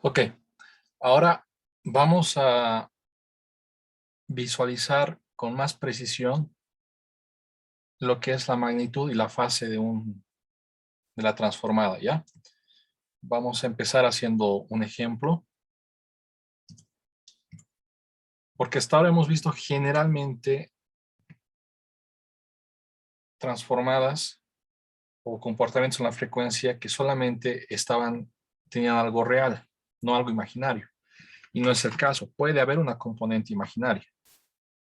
Ok, ahora vamos a visualizar con más precisión lo que es la magnitud y la fase de la transformada, ¿ya? Vamos a empezar haciendo un ejemplo, porque hasta ahora hemos visto generalmente transformadas o comportamientos en la frecuencia que solamente tenían algo real, no algo imaginario. Y no es el caso, puede haber una componente imaginaria,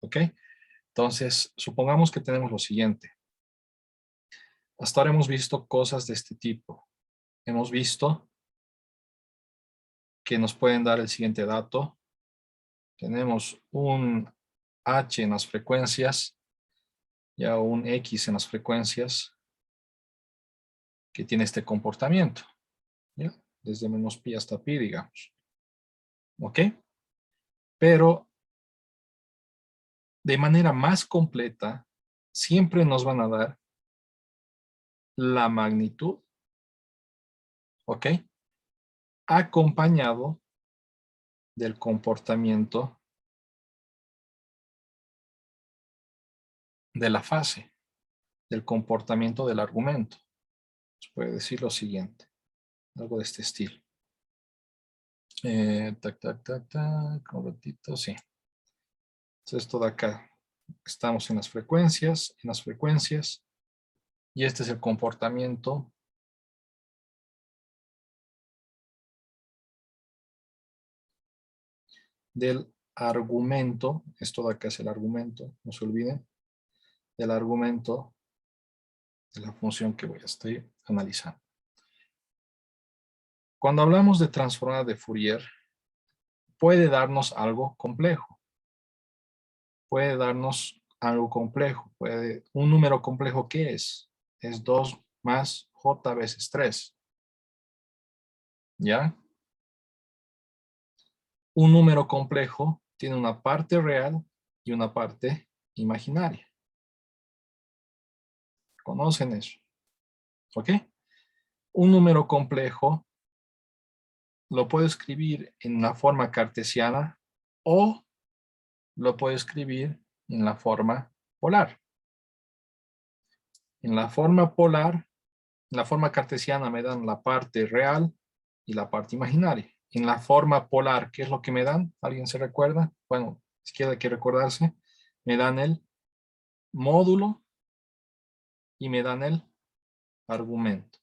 ¿ok? Entonces, supongamos que tenemos lo siguiente. Hasta ahora hemos visto cosas de este tipo. Hemos visto que nos pueden dar el siguiente dato. Tenemos un H en las frecuencias, ya un X en las frecuencias, que tiene este comportamiento, ¿ya? Desde menos pi hasta pi, digamos. ¿Ok? Pero de manera más completa, siempre nos van a dar la magnitud, ¿ok? Acompañado del comportamiento de la fase, del comportamiento del argumento. Se puede decir lo siguiente, algo de este estilo. Tac, tac, tac, tac, un ratito, sí. Entonces, esto de acá, estamos en las frecuencias, y este es el comportamiento del argumento. Esto de acá es el argumento, no se olviden, del argumento de la función que estoy analizando. Cuando hablamos de transformada de Fourier, puede darnos algo complejo. Puede darnos algo complejo. Un número complejo, ¿qué es? Es 2 más j veces 3. ¿Ya? Un número complejo tiene una parte real y una parte imaginaria. ¿Conocen eso? ¿Ok? Un número complejo lo puedo escribir en la forma cartesiana o lo puedo escribir en la forma polar. En la forma polar, en la forma cartesiana me dan la parte real y la parte imaginaria. En la forma polar, ¿qué es lo que me dan? ¿Alguien se recuerda? Bueno, si quiere que recordarse, me dan el módulo y me dan el argumento.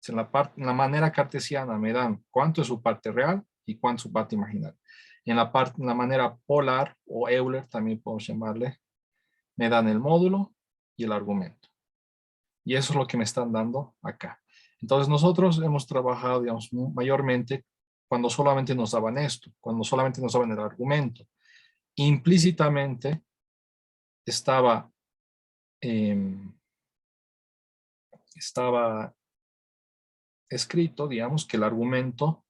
En la manera cartesiana me dan cuánto es su parte real y cuánto es su parte imaginaria. En la manera polar o Euler, también podemos llamarle, me dan el módulo y el argumento. Y eso es lo que me están dando acá. Entonces nosotros hemos trabajado, digamos, mayormente cuando solamente nos daban esto, cuando solamente nos daban el argumento. Implícitamente estaba, estaba escrito, digamos, que el argumento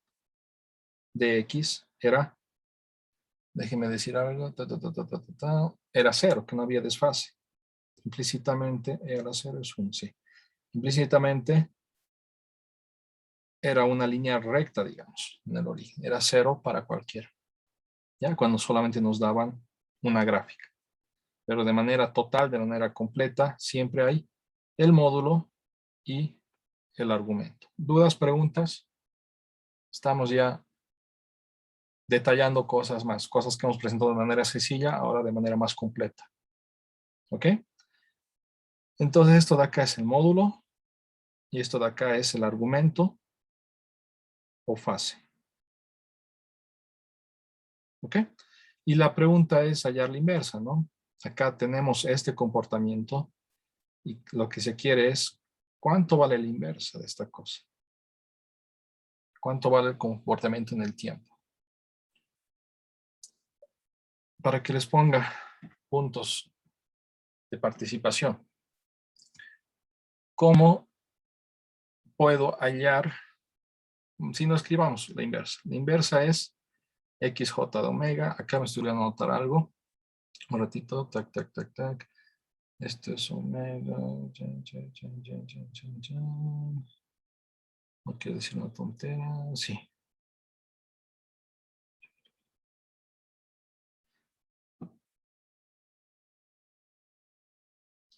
de X era, déjeme decir algo, era cero, que no había desfase. Implícitamente era cero, es un sí. Implícitamente era una línea recta, digamos, en el origen. Era cero para cualquiera. Ya cuando solamente nos daban una gráfica. Pero de manera total, de manera completa, siempre hay el módulo y el argumento. ¿Dudas, preguntas? Estamos ya detallando cosas más, cosas que hemos presentado de manera sencilla, ahora de manera más completa. ¿Ok? Entonces esto de acá es el módulo y esto de acá es el argumento o fase. ¿Ok? Y la pregunta es hallar la inversa, ¿no? Acá tenemos este comportamiento y lo que se quiere es ¿cuánto vale la inversa de esta cosa? ¿Cuánto vale el comportamiento en el tiempo? Para que les ponga puntos de participación. ¿Cómo puedo hallar, si no escribamos la inversa? La inversa es xj de omega. Acá me estoy a anotar algo. Un ratito, tac, tac, tac, tac. Esto es omega. No quiero decir una tontería. Sí.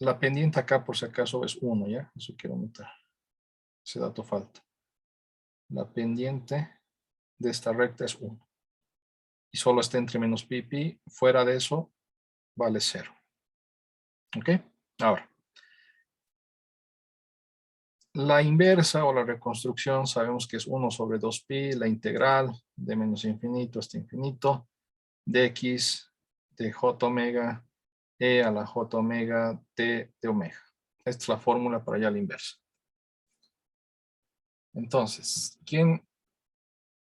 La pendiente acá, por si acaso, es 1, ¿ya? Eso quiero notar. Ese dato falta. La pendiente de esta recta es 1. Y solo está entre menos pi y pi. Fuera de eso, vale 0. ¿Ok? Ahora, la inversa o la reconstrucción sabemos que es 1 sobre 2pi, la integral de menos infinito hasta infinito, de x de j omega e a la j omega t de omega. Esta es la fórmula para allá la inversa. Entonces, ¿quién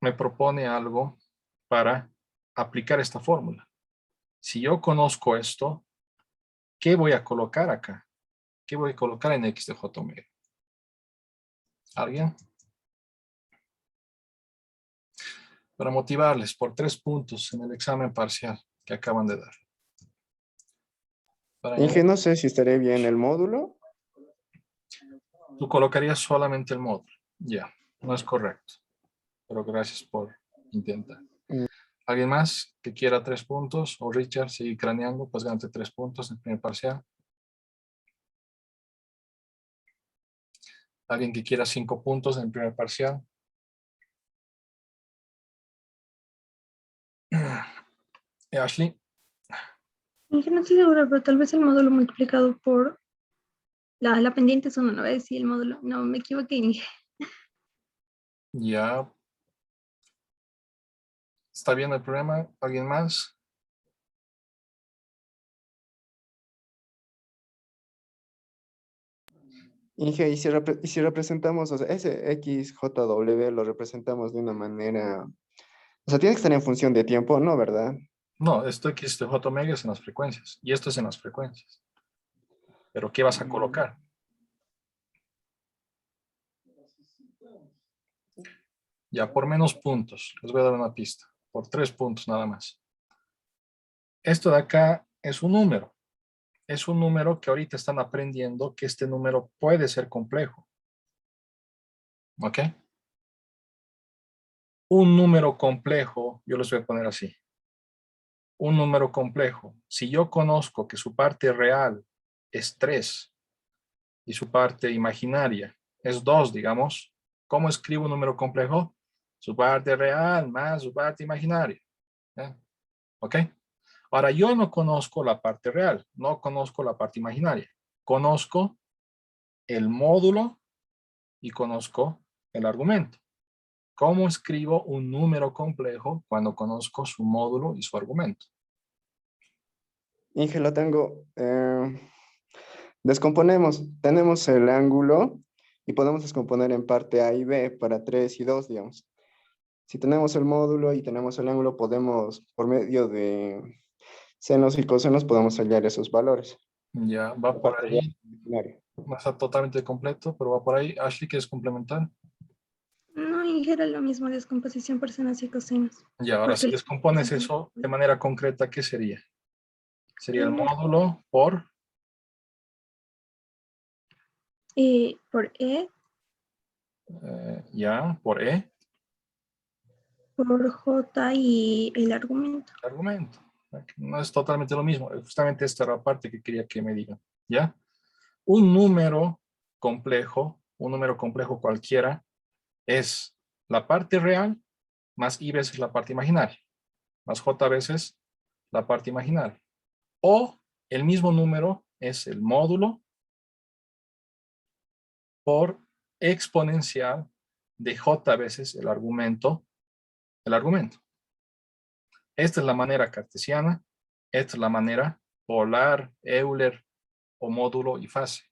me propone algo para aplicar esta fórmula? Si yo conozco esto, ¿qué voy a colocar acá? ¿Qué voy a colocar en x de j omega? ¿Alguien? Para motivarles por 3 puntos en el examen parcial que acaban de dar. Para Inge, no sé si estaré bien el módulo. tú colocarías solamente el módulo. Ya, no es correcto. Pero gracias por intentar. Mm. ¿Alguien más que quiera 3 puntos? O Richard, sigue craneando, pues gánate 3 puntos en el primer parcial. ¿Alguien que quiera 5 puntos en el primer parcial? Ashley. Inge, no estoy segura, pero tal vez el módulo multiplicado por la pendiente es 1, no voy a decir el módulo. No, me equivoqué, Inge. Ya. ¿Está bien el problema? ¿Alguien más? Inge, y si representamos, o sea, ese XJW lo representamos de una manera, o sea, tiene que estar en función de tiempo, ¿no? ¿Verdad? No, esto x de j omega es en las frecuencias. Y esto es en las frecuencias. ¿Pero qué vas a colocar? Ya, por menos puntos. Les voy a dar una pista. Por 3 puntos nada más. Esto de acá es un número. Es un número que ahorita están aprendiendo que este número puede ser complejo. ¿Ok? Un número complejo, yo les voy a poner así. Un número complejo, si yo conozco que su parte real es 3 y su parte imaginaria es 2, digamos, ¿cómo escribo un número complejo? Su parte real más su parte imaginaria. ¿Eh? ¿Ok? Ahora, yo no conozco la parte real, no conozco la parte imaginaria. Conozco el módulo y conozco el argumento. ¿Cómo escribo un número complejo cuando conozco su módulo y su argumento? Inge, lo tengo. Descomponemos. Tenemos el ángulo y podemos descomponer en parte A y B para 3 y 2, digamos. Si tenemos el módulo y tenemos el ángulo, podemos, por medio de senos y cosenos, podemos hallar esos valores. Ya va La por parte real ahí, imaginaria. no está totalmente completo, pero va por ahí. Ashley, ¿quieres complementar? No, Inge, era lo mismo, descomposición por senos y cosenos. Y ahora, Porque si descompones eso de manera concreta, ¿qué sería? Sería el módulo por E, ya, por E, por J y el argumento. argumento. No es totalmente lo mismo. Justamente esta era la parte que quería que me digan. ¿Ya? Un número complejo cualquiera, es la parte real más i veces la parte imaginaria, más j veces la parte imaginaria. O el mismo número es el módulo por exponencial de j veces el argumento. Esta es la manera cartesiana, esta es la manera polar, Euler o módulo y fase.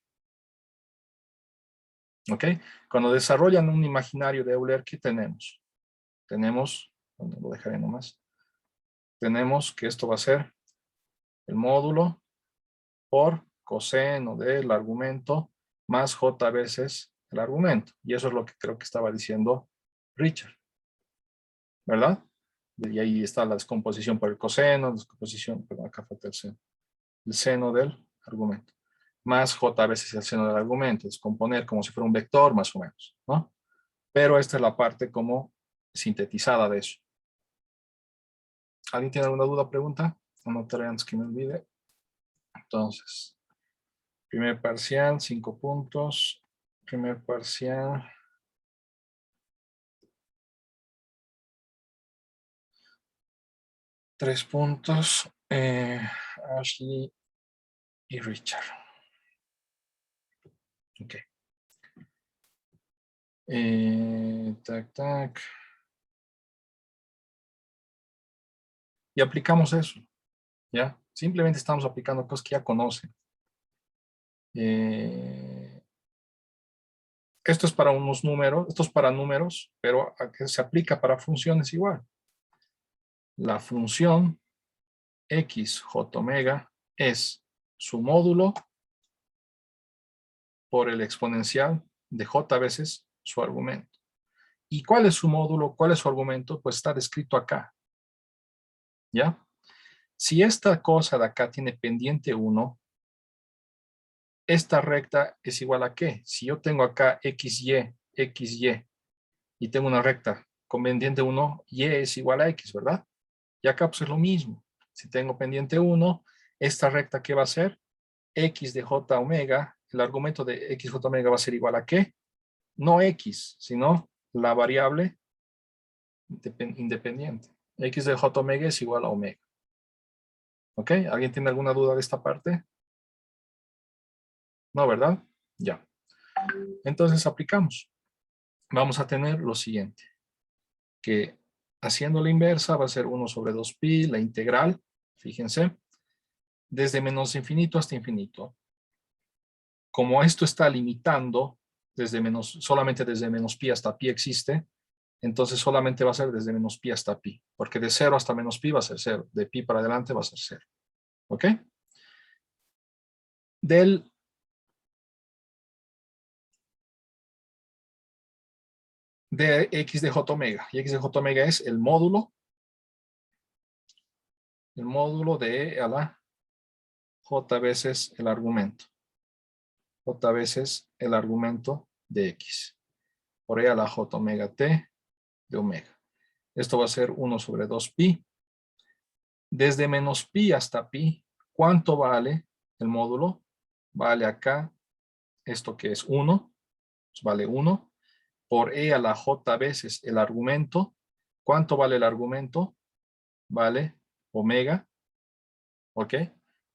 ¿Ok? Cuando desarrollan un imaginario de Euler, ¿qué tenemos? Tenemos, bueno, lo dejaré nomás, tenemos que esto va a ser el módulo por coseno del argumento más j veces el argumento. Y eso es lo que creo que estaba diciendo Richard, ¿verdad? Y ahí está la descomposición por el coseno, descomposición, perdón, acá falta el seno del argumento, más j veces el seno del argumento, descomponer como si fuera un vector más o menos, ¿no? Pero esta es la parte como sintetizada de eso. ¿Alguien tiene alguna duda, pregunta? Anotaré antes que me olvide. Entonces, Primer parcial, 5 puntos. Primer parcial. Tres puntos. Ashley y Richard. Ok. Tac, tac. Y aplicamos eso. ¿Ya? Simplemente estamos aplicando cosas que ya conocen. Esto es para unos números, esto es para números, pero a que se aplica para funciones igual. La función x j omega es su módulo por el exponencial de j veces su argumento. ¿Y cuál es su módulo? ¿Cuál es su argumento? Pues está descrito acá. ¿Ya? Si esta cosa de acá tiene pendiente 1, esta recta es igual a ¿qué? Si yo tengo acá xy, y tengo una recta con pendiente 1, y es igual a x, ¿verdad? Y acá pues es lo mismo. Si tengo pendiente 1, esta recta ¿qué va a ser? X de j omega, el argumento de x j omega va a ser igual a ¿qué? No x, sino la variable independiente. X de j omega es igual a omega. ¿Ok? ¿Alguien tiene alguna duda de esta parte? No, ¿verdad? Ya. Entonces aplicamos. Vamos a tener lo siguiente. Que haciendo la inversa va a ser 1 sobre 2pi, la integral, fíjense, desde menos infinito hasta infinito. Como esto está limitando, solamente desde menos pi hasta pi existe, entonces solamente va a ser desde menos pi hasta pi, porque de 0 hasta menos pi va a ser 0, de pi para adelante va a ser 0. ¿Ok? De x de j omega. Y x de j omega es el módulo de e a la j veces el argumento. J veces el argumento de x. Por e a la j omega t de omega. Esto va a ser 1 sobre 2pi. Desde menos pi hasta pi, ¿cuánto vale el módulo? Vale acá, esto que es 1, pues vale 1. Por e a la j veces el argumento. ¿Cuánto vale el argumento? Vale omega, ¿ok?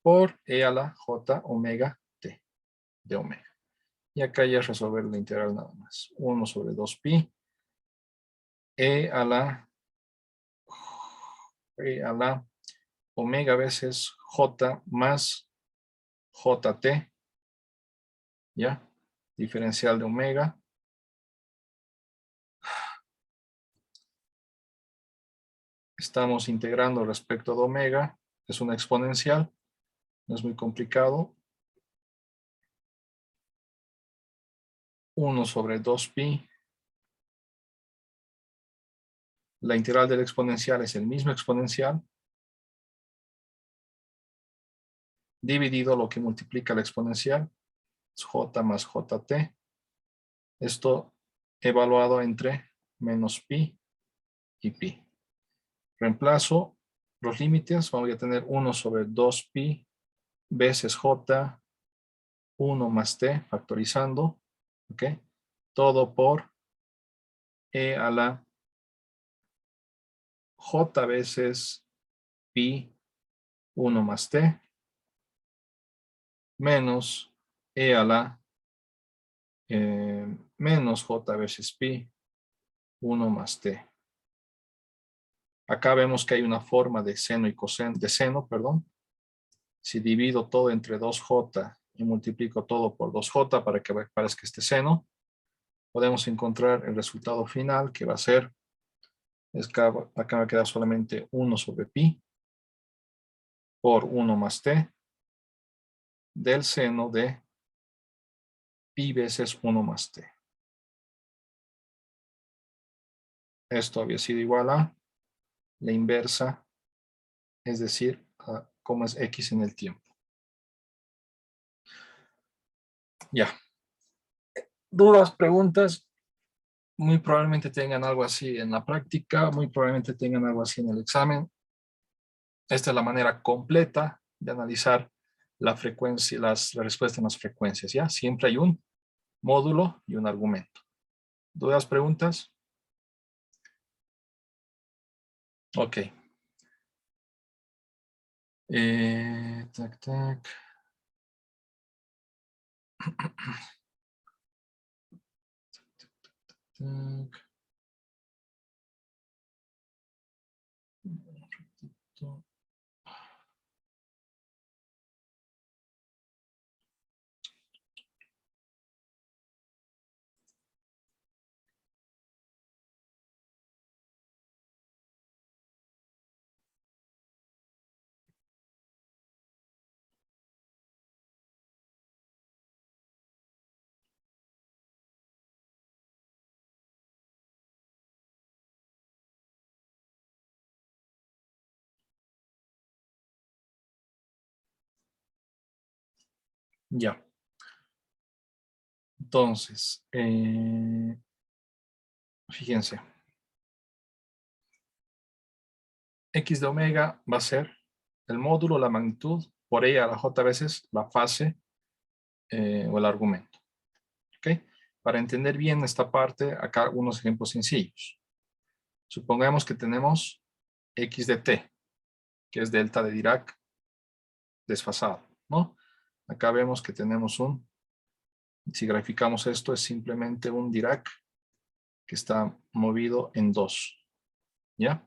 Por e a la j omega t de omega. Y acá ya es resolver la integral nada más. 1 sobre 2pi. E a la omega veces j más jt, ¿ya? Diferencial de omega. Estamos integrando respecto de omega. Es una exponencial. No es muy complicado. 1 sobre 2pi. La integral del exponencial es el mismo exponencial. Dividido lo que multiplica la exponencial. Es j más jt. Esto evaluado entre menos pi y pi. Reemplazo los límites. Vamos a tener 1 sobre 2pi veces j, 1 más t, factorizando. ¿Ok? Todo por e a la j veces pi 1 más t menos e a la menos j veces pi 1 más t. Acá vemos que hay una forma de seno y coseno, de seno, perdón. Si divido todo entre 2j y multiplico todo por 2j para que parezca este seno, podemos encontrar el resultado final que va a ser, acá me queda solamente 1 sobre pi por 1 más t del seno de pi veces 1 más t. Esto había sido igual a la inversa, es decir, a cómo es x en el tiempo. Ya. ¿Dudas, preguntas? Muy probablemente tengan algo así en la práctica, muy probablemente tengan algo así en el examen. Esta es la manera completa de analizar la frecuencia, la respuesta en las frecuencias, ¿ya? Siempre hay un módulo y un argumento. ¿Dudas, preguntas? Ok. Tac, tac. Tac. Ya. Entonces, fíjense. X de omega va a ser el módulo, la magnitud, por E a la J veces la fase o el argumento. ¿Ok? Para entender bien esta parte, acá unos ejemplos sencillos. Supongamos que tenemos X de T, que es delta de Dirac desfasado, ¿no? Acá vemos que tenemos si graficamos esto, es simplemente un Dirac que está movido en 2, ¿ya?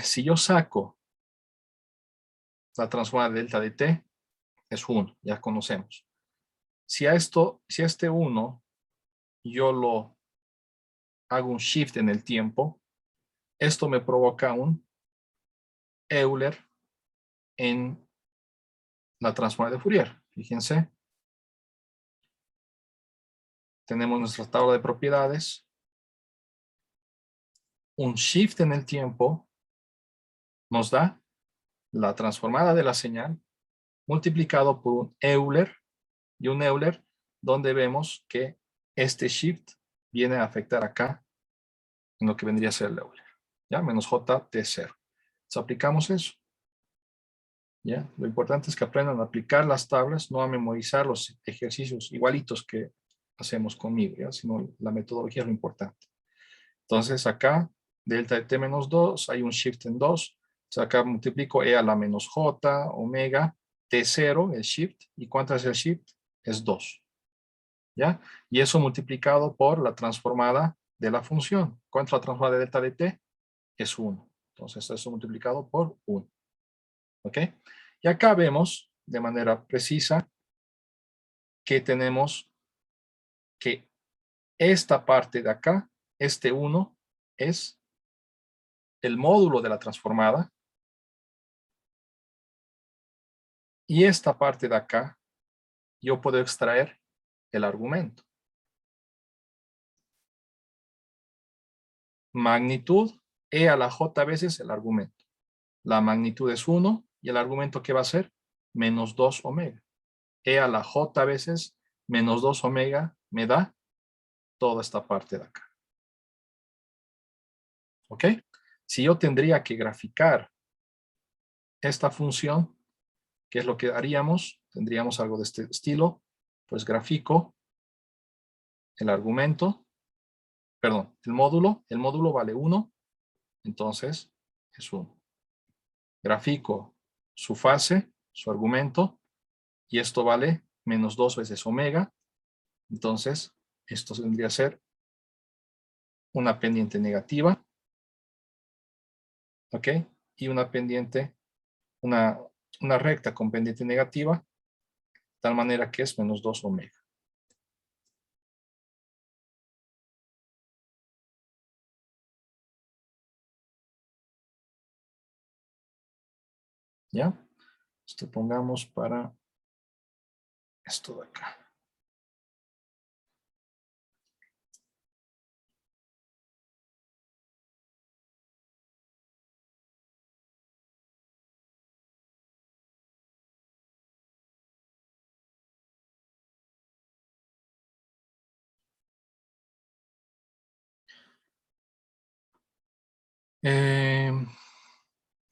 Si yo saco la transformada de delta de T, es 1, ya conocemos. Si a este 1 yo lo hago un shift en el tiempo, esto me provoca un Euler en la transformada de Fourier. Fíjense, tenemos nuestra tabla de propiedades. Un shift en el tiempo nos da la transformada de la señal multiplicado por un Euler, y un Euler donde vemos que este shift viene a afectar acá en lo que vendría a ser el Euler, ¿ya? Menos J T0. Entonces aplicamos eso, ¿ya? Lo importante es que aprendan a aplicar las tablas, no a memorizar los ejercicios igualitos que hacemos conmigo, ¿ya? Sino la metodología es lo importante. Entonces acá, delta de T menos 2, hay un shift en 2. Entonces acá multiplico E a la menos J, omega, T0, el shift. ¿Y cuánto es el shift? Es 2. ¿Ya? Y eso multiplicado por la transformada de la función. ¿Cuánto es la transformada de delta de T? Es 1. Entonces eso multiplicado por 1. ¿Ok? Y acá vemos de manera precisa que tenemos que esta parte de acá, este 1, es el módulo de la transformada. Y esta parte de acá, yo puedo extraer el argumento. Magnitud, E a la J veces el argumento. La magnitud es 1 y el argumento ¿qué va a ser? Menos 2 omega. E a la J veces menos 2 omega me da toda esta parte de acá. ¿Ok? Si yo tendría que graficar esta función, ¿qué es lo que haríamos? Tendríamos algo de este estilo. Pues grafico el argumento, perdón, el módulo vale 1, entonces es 1. Grafico su fase, su argumento, y esto vale menos 2 veces omega, entonces esto tendría que ser una pendiente negativa, ¿ok? Y una pendiente, una recta con pendiente negativa, de tal manera que es menos 2 omega. ¿Ya? Esto pongamos para esto de acá.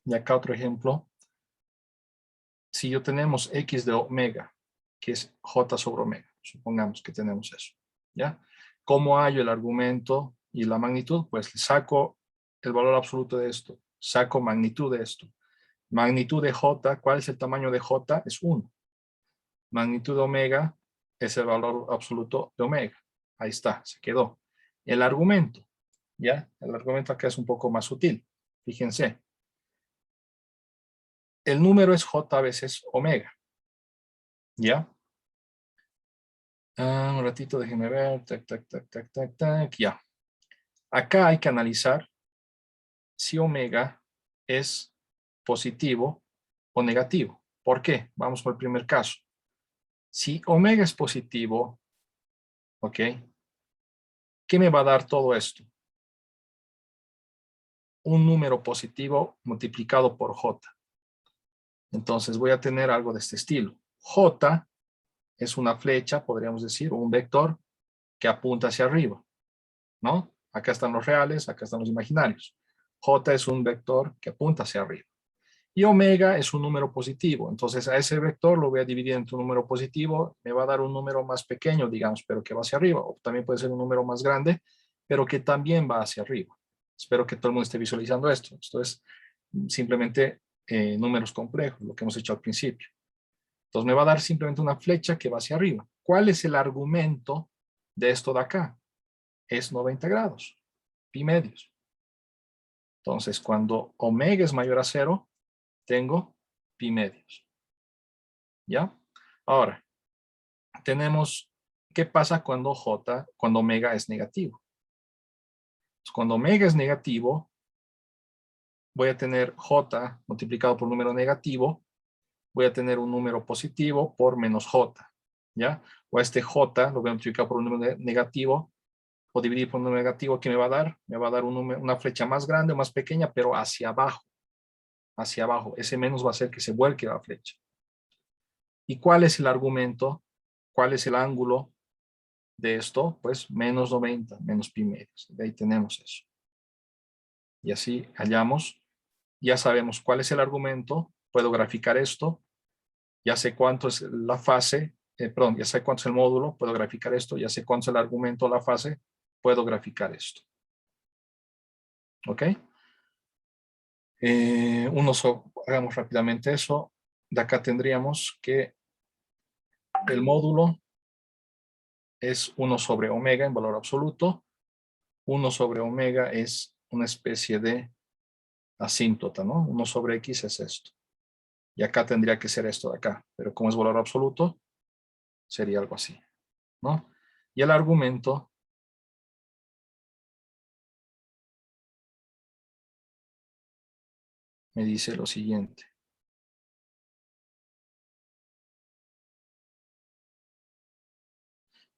Y acá otro ejemplo. si yo tenemos x de omega, que es j sobre omega, supongamos que tenemos eso, ¿ya? ¿Cómo hallo el argumento y la magnitud? Pues saco el valor absoluto de esto, saco magnitud de esto. Magnitud de j, ¿cuál es el tamaño de j? Es 1. Magnitud de omega es el valor absoluto de omega. Ahí está, se quedó. El argumento, ¿ya? El argumento acá es un poco más sutil. Fíjense. El número es j veces omega, ¿ya? Un ratito, déjenme ver. Tac, tac, tac, tac, tac, tac, ya. Acá hay que analizar si omega es positivo o negativo. ¿Por qué? Vamos por el primer caso. Si omega es positivo, ¿ok? ¿Qué me va a dar todo esto? Un número positivo multiplicado por j. Entonces voy a tener algo de este estilo. J es una flecha, podríamos decir, un vector que apunta hacia arriba, ¿no? Acá están los reales, acá están los imaginarios. J es un vector que apunta hacia arriba. Y omega es un número positivo. Entonces a ese vector lo voy a dividir entre un número positivo. Me va a dar un número más pequeño, digamos, pero que va hacia arriba. O también puede ser un número más grande, pero que también va hacia arriba. Espero que todo el mundo esté visualizando esto. Esto es simplemente números complejos, lo que hemos hecho al principio. Entonces me va a dar simplemente una flecha que va hacia arriba. ¿Cuál es el argumento de esto de acá? Es 90 grados, pi medios. Entonces cuando omega es mayor a 0, tengo pi medios. ¿Ya? Ahora, tenemos, ¿qué pasa cuando cuando omega es negativo? Pues cuando omega es negativo, voy a tener j multiplicado por un número negativo, voy a tener un número positivo por menos j, ¿ya? O a este j lo voy a multiplicar por un número negativo, o dividir por un número negativo, ¿qué me va a dar? Me va a dar una flecha más grande o más pequeña, pero hacia abajo. Hacia abajo. Ese menos va a hacer que se vuelque la flecha. ¿Y cuál es el argumento? ¿Cuál es el ángulo de esto? Pues menos 90, menos pi medios. De ahí tenemos eso. Y así hallamos. Ya sabemos cuál es el argumento. Puedo graficar esto. Ya sé cuánto es la fase. Perdón, ya sé cuánto es el módulo. Puedo graficar esto. Ya sé cuánto es el argumento o la fase. Puedo graficar esto. ¿Ok? Hagamos rápidamente eso. De acá tendríamos que el módulo es 1 sobre omega en valor absoluto. 1 sobre omega es una especie de asíntota, ¿no? 1 sobre x es esto. Y acá tendría que ser esto de acá. Pero como es valor absoluto, sería algo así, ¿no? Y el argumento me dice lo siguiente.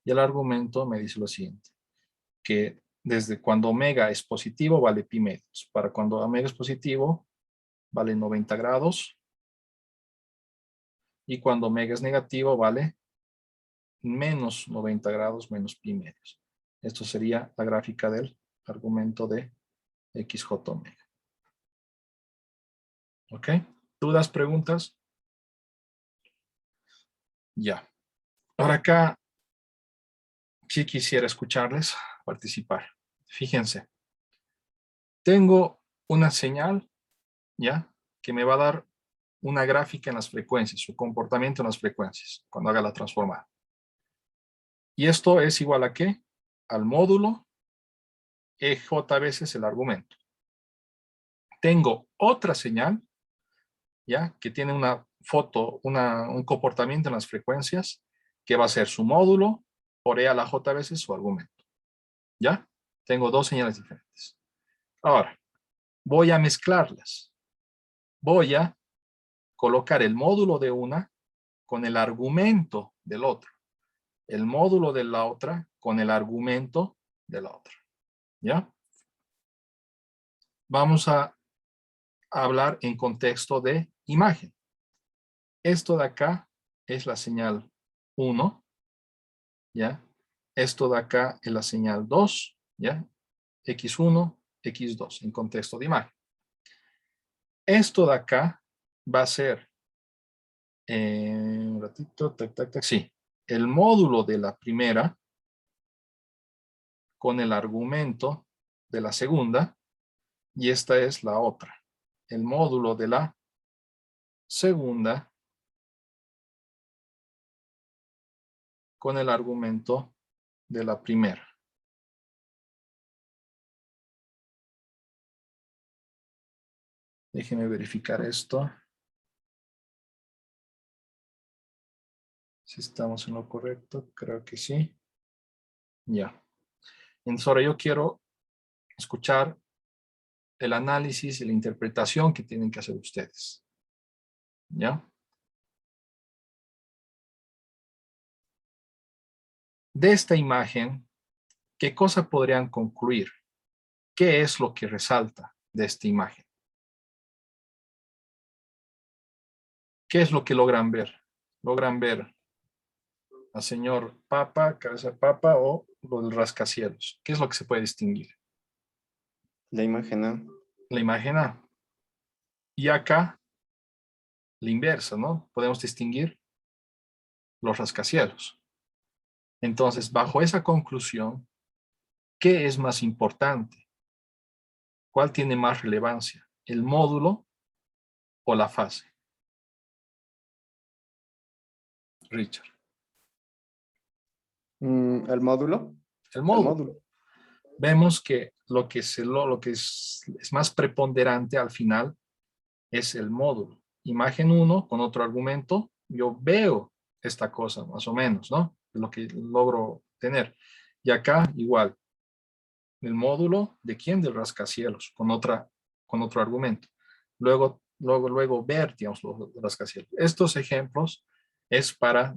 Y el argumento me dice lo siguiente. Que desde cuando omega es positivo vale pi medios. Para cuando omega es positivo vale 90 grados. Y cuando omega es negativo vale menos 90 grados menos pi medios. Esto sería la gráfica del argumento de xj omega. ¿Ok? ¿Dudas, preguntas? Ya. Ahora acá sí quisiera escucharles participar. Fíjense. Tengo una señal, ¿ya? Que me va a dar una gráfica en las frecuencias, su comportamiento en las frecuencias, cuando haga la transformada. ¿Y esto es igual a qué? Al módulo EJ veces el argumento. Tengo otra señal, ¿ya? Que tiene una foto, un comportamiento en las frecuencias, que va a ser su módulo por E a la J veces su argumento. ¿Ya? Tengo dos señales diferentes. Ahora, voy a mezclarlas. Voy a colocar el módulo de una con el argumento del otro. El módulo de la otra con el argumento de la otra. ¿Ya? Vamos a hablar en contexto de imagen. Esto de acá es la señal 1, ¿ya? Esto de acá es la señal 2, ¿ya? X1, X2, en contexto de imagen. Esto de acá va a ser Un ratito, tac, tac, tac, sí. El módulo de la primera con el argumento de la segunda, y esta es la otra. El módulo de la segunda con el argumento de la primera. Déjenme verificar esto. Si estamos en lo correcto, creo que sí. Ya. Entonces ahora yo quiero escuchar el análisis y la interpretación que tienen que hacer ustedes. ¿Ya? De esta imagen, ¿qué cosa podrían concluir? ¿Qué es lo que resalta de esta imagen? ¿Qué es lo que logran ver? ¿Logran ver al señor Papa, cabeza de papa o lo del rascacielos? ¿Qué es lo que se puede distinguir? La imagen A. La imagen A. Y acá, la inversa, ¿no? Podemos distinguir los rascacielos. Entonces, bajo esa conclusión, ¿qué es más importante? ¿Cuál tiene más relevancia? ¿El módulo o la fase? Richard. ¿El módulo? El El módulo. módulo. Vemos que lo que es más preponderante al final es el módulo. Imagen 1 con otro argumento, yo veo esta cosa más o menos, ¿no? Lo que logro tener. Y acá igual, el módulo de quién, del rascacielos, con otro argumento. Luego ver, digamos, los rascacielos. Estos ejemplos es para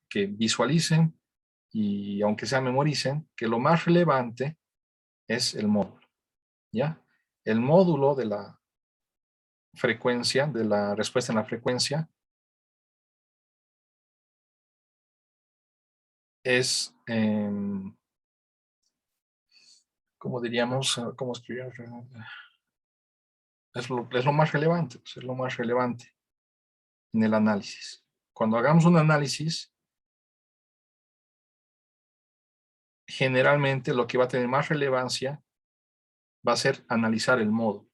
que visualicen y aunque sea memoricen, que lo más relevante es el módulo, ¿ya? El módulo de la frecuencia, de la respuesta en la frecuencia, es, ¿cómo diríamos? ¿Cómo escribir? Es lo más relevante, pues, es lo más relevante en el análisis. Cuando hagamos un análisis, generalmente lo que va a tener más relevancia va a ser analizar el módulo.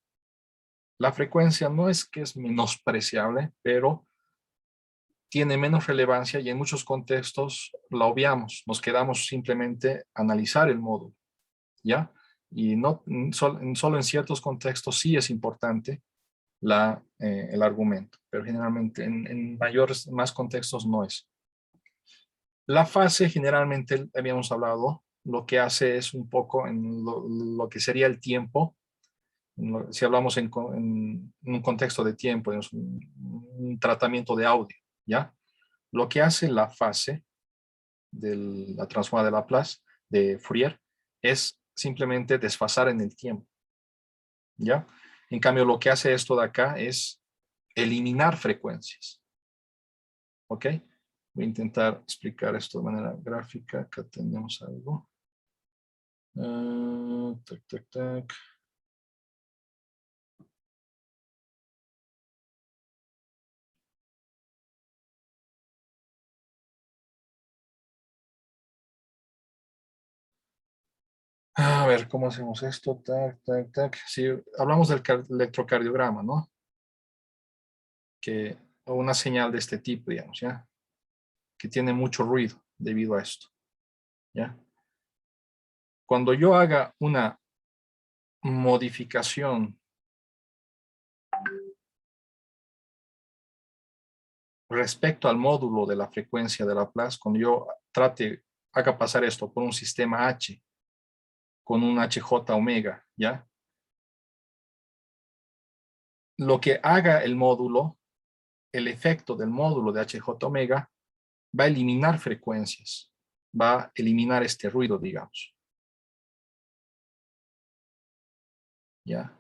La frecuencia no es que es menospreciable, pero tiene menos relevancia y en muchos contextos la obviamos. Nos quedamos simplemente a analizar el módulo, ¿ya? Y no solo en ciertos contextos sí es importante el argumento, pero generalmente en más contextos no es. La fase generalmente, habíamos hablado, lo que hace es un poco en lo que sería el tiempo. Si hablamos en un contexto de tiempo, es un tratamiento de audio, ¿ya? Lo que hace la fase de la transformada de Laplace, de Fourier, es simplemente desfasar en el tiempo, ¿ya? En cambio, lo que hace esto de acá es eliminar frecuencias, ¿ok? Voy a intentar explicar esto de manera gráfica. Acá tenemos algo. Tac, tac, tac. A ver, ¿cómo hacemos esto? Tac, tac, tac. Si hablamos del electrocardiograma, ¿no? O una señal de este tipo, digamos, ¿ya? Que tiene mucho ruido debido a esto, ¿ya? Cuando yo haga una modificación respecto al módulo de la frecuencia de Laplace, cuando yo haga pasar esto por un sistema H, con un HJ omega, ¿ya? Lo que haga el módulo, el efecto del módulo de HJ omega, va a eliminar frecuencias, va a eliminar este ruido, digamos. ¿Ya?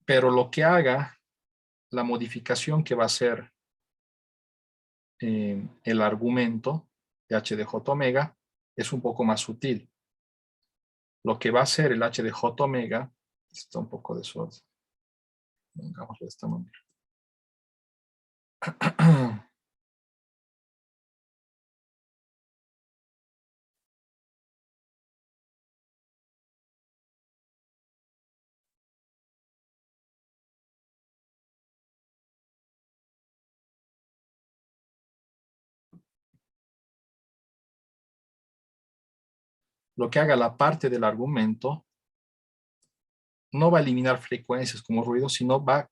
Pero lo que haga, la modificación que va a hacer el argumento de h de j omega es un poco más sutil. Lo que va a hacer el h de j omega, está un poco desorden. Pongámoslo de esta manera. Lo que haga la parte del argumento no va a eliminar frecuencias como ruido, sino va a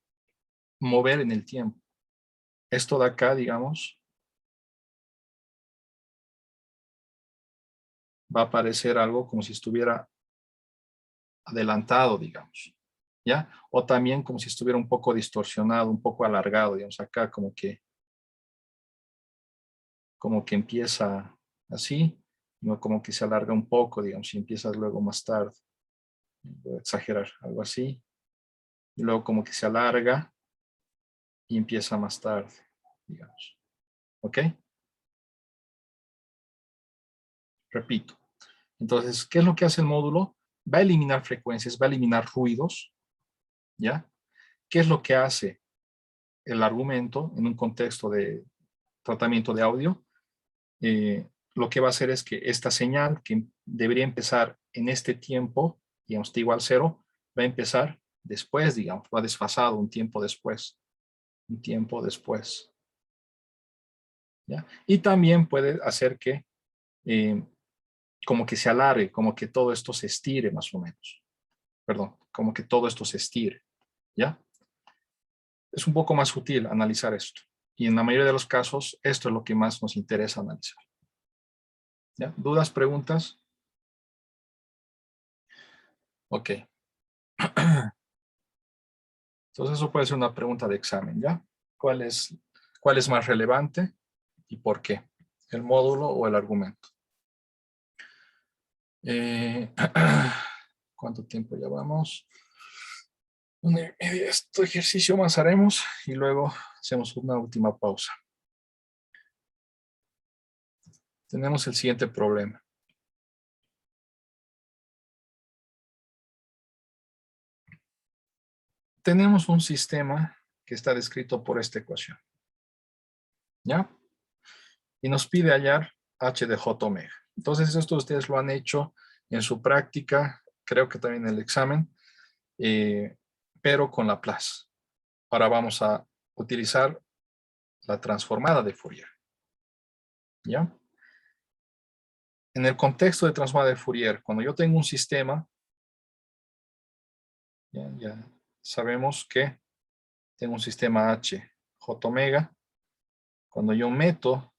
mover en el tiempo. Esto de acá, digamos, va a aparecer algo como si estuviera adelantado, digamos, ¿ya? O también como si estuviera un poco distorsionado, un poco alargado, digamos, acá como que empieza así, no como que se alarga un poco, digamos, y empieza luego más tarde. Voy a exagerar, algo así. Y luego como que se alarga y empieza más tarde, digamos. ¿Ok? Repito. Entonces, ¿qué es lo que hace el módulo? Va a eliminar frecuencias, va a eliminar ruidos, ¿ya? ¿Qué es lo que hace el argumento en un contexto de tratamiento de audio? Lo que va a hacer es que esta señal que debería empezar en este tiempo, digamos, t igual 0, va a empezar después, digamos, va desfasado un tiempo después. Un tiempo después. ¿Ya? Y también puede hacer que como que se alargue, como que todo esto se estire más o menos. Perdón, como que todo esto se estire. ¿Ya? Es un poco más sutil analizar esto. Y en la mayoría de los casos, esto es lo que más nos interesa analizar. ¿Ya? ¿Dudas, preguntas? Ok. Entonces eso puede ser una pregunta de examen, ¿ya? ¿Cuál es más relevante y por qué? ¿El módulo o el argumento? ¿Cuánto tiempo llevamos? 1:30. Este ejercicio más haremos y luego hacemos una última pausa. Tenemos el siguiente problema. Tenemos un sistema que está descrito por esta ecuación. ¿Ya? Y nos pide hallar h de j omega. Entonces esto ustedes lo han hecho en su práctica, creo que también en el examen, pero con Laplace. Ahora vamos a utilizar la transformada de Fourier. ¿Ya? En el contexto de transformada de Fourier, cuando yo tengo un sistema, ya sabemos que tengo un sistema h, j omega. Cuando yo meto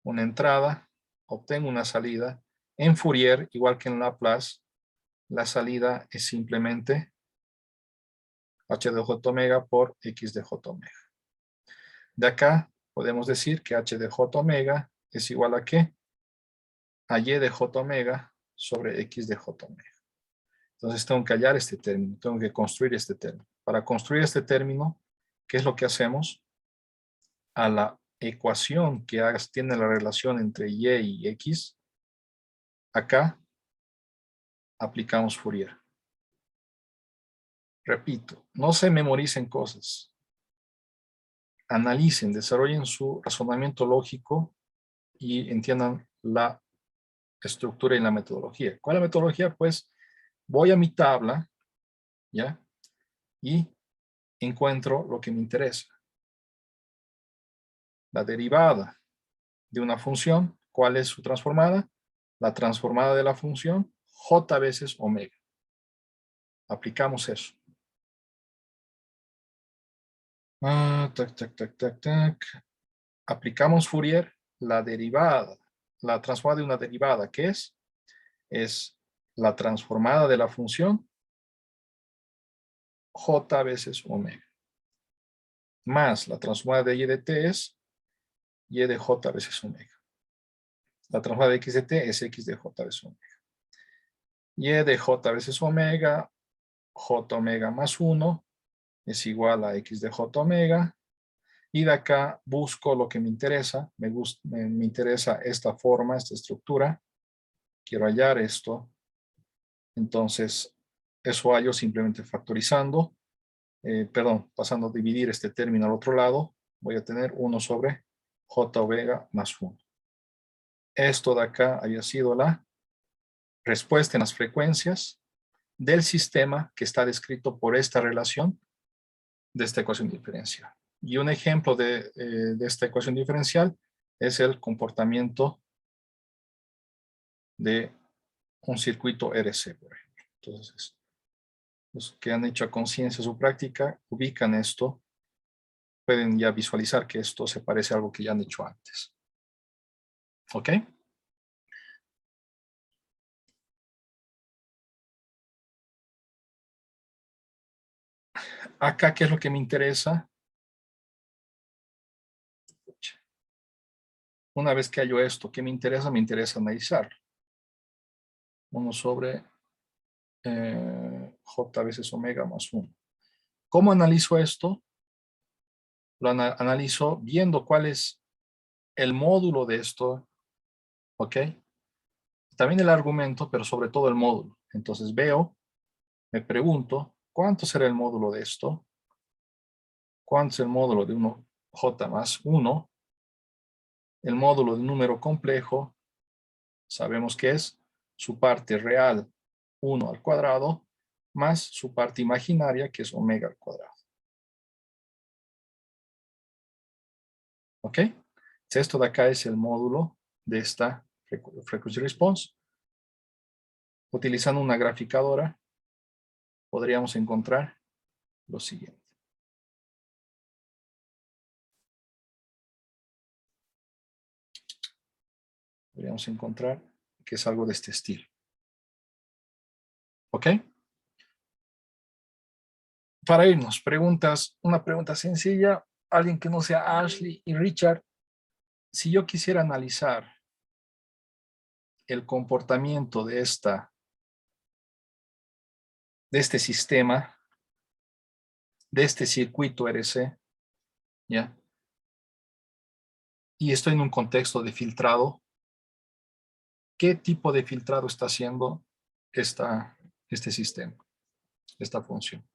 una entrada, obtengo una salida. En Fourier, igual que en Laplace, la salida es simplemente h de j omega por x de j omega. De acá podemos decir que h de j omega es igual a ¿qué? A y de j omega sobre x de j omega. Entonces tengo que hallar este término, tengo que construir este término. Para construir este término, ¿qué es lo que hacemos? A la ecuación que tiene la relación entre y y x, acá aplicamos Fourier. Repito, no se memoricen cosas. Analicen, desarrollen su razonamiento lógico y entiendan la estructura y la metodología. ¿Cuál es la metodología? Pues voy a mi tabla, ¿ya? Y encuentro lo que me interesa. La derivada de una función, ¿cuál es su transformada? La transformada de la función, j veces omega. Aplicamos eso. Tac, tac, tac, tac, tac. Aplicamos Fourier, la derivada, la transformada de una derivada, ¿qué es? Es la transformada de la función j veces omega. Más la transformada de y de t es y de j veces omega. La transformada de x de t es x de j veces omega. Y de j veces omega, j omega más 1 es igual a x de j omega. Y de acá busco lo que me interesa. Me interesa esta forma, esta estructura. Quiero hallar esto. Entonces, eso hallo simplemente factorizando. perdón, pasando a dividir este término al otro lado, voy a tener 1 sobre j omega más 1. Esto de acá había sido la respuesta en las frecuencias del sistema que está descrito por esta relación de esta ecuación diferencial. Y un ejemplo de esta ecuación diferencial es el comportamiento de un circuito RC, por ejemplo. Entonces, los que han hecho a conciencia su práctica, ubican esto, pueden ya visualizar que esto se parece a algo que ya han hecho antes. ¿Ok? Acá, ¿qué es lo que me interesa? Una vez que hallo esto, ¿qué me interesa? Me interesa analizarlo. 1 sobre j veces omega más 1. ¿Cómo analizo esto? Lo analizo viendo cuál es el módulo de esto, ¿ok? También el argumento, pero sobre todo el módulo. Entonces veo, me pregunto, ¿cuánto será el módulo de esto? ¿Cuánto es el módulo de 1j más 1? El módulo de un número complejo, sabemos que es su parte real 1 al cuadrado, más su parte imaginaria, que es omega al cuadrado. ¿Ok? Esto de acá es el módulo de esta frequency response. Utilizando una graficadora, podríamos encontrar lo siguiente. Podríamos encontrar que es algo de este estilo. ¿Ok? Para irnos, una pregunta sencilla. Alguien que no sea Ashley y Richard, si yo quisiera analizar el comportamiento de este sistema, de este circuito RC, ¿ya? Y estoy en un contexto de filtrado, ¿qué tipo de filtrado está haciendo este sistema, esta función?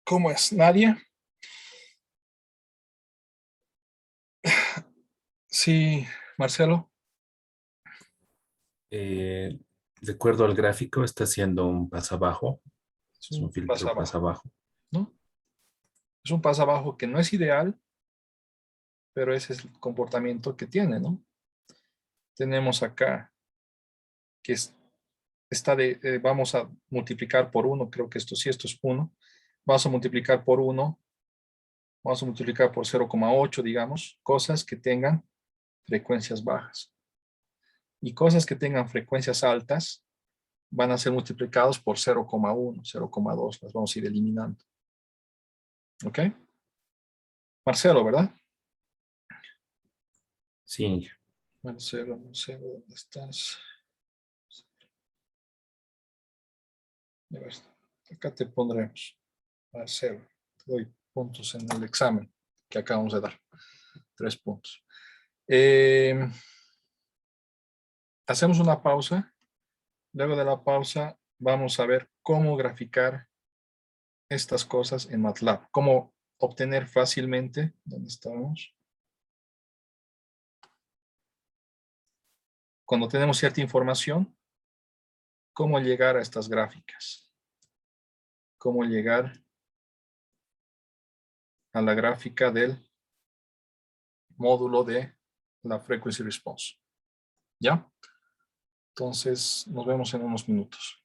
¿Cómo es? ¿Nadie? Sí, Marcelo. De acuerdo al gráfico, está haciendo un pasabajo. Es un filtro Pasabajo, pasabajo. ¿no? Es un pasabajo que no es ideal, pero ese es el comportamiento que tiene, ¿no? Tenemos acá que vamos a multiplicar por 1, creo que esto es 1. Vamos a multiplicar por 1, vamos a multiplicar por 0,8, digamos, cosas que tengan frecuencias bajas. Y cosas que tengan frecuencias altas van a ser multiplicados por 0,1, 0,2, las vamos a ir eliminando. ¿Ok? Marcelo, ¿verdad? Sí. Marcelo, ¿dónde estás? A ver, acá te pondremos. Marcelo, te doy puntos en el examen que acabamos de dar. 3 puntos. Hacemos una pausa. Luego de la pausa vamos a ver cómo graficar estas cosas en MATLAB. Cómo obtener fácilmente, ¿dónde estamos? Cuando tenemos cierta información, cómo llegar a estas gráficas. Cómo llegar a la gráfica del módulo de la frequency response. ¿Ya? Entonces, nos vemos en unos minutos.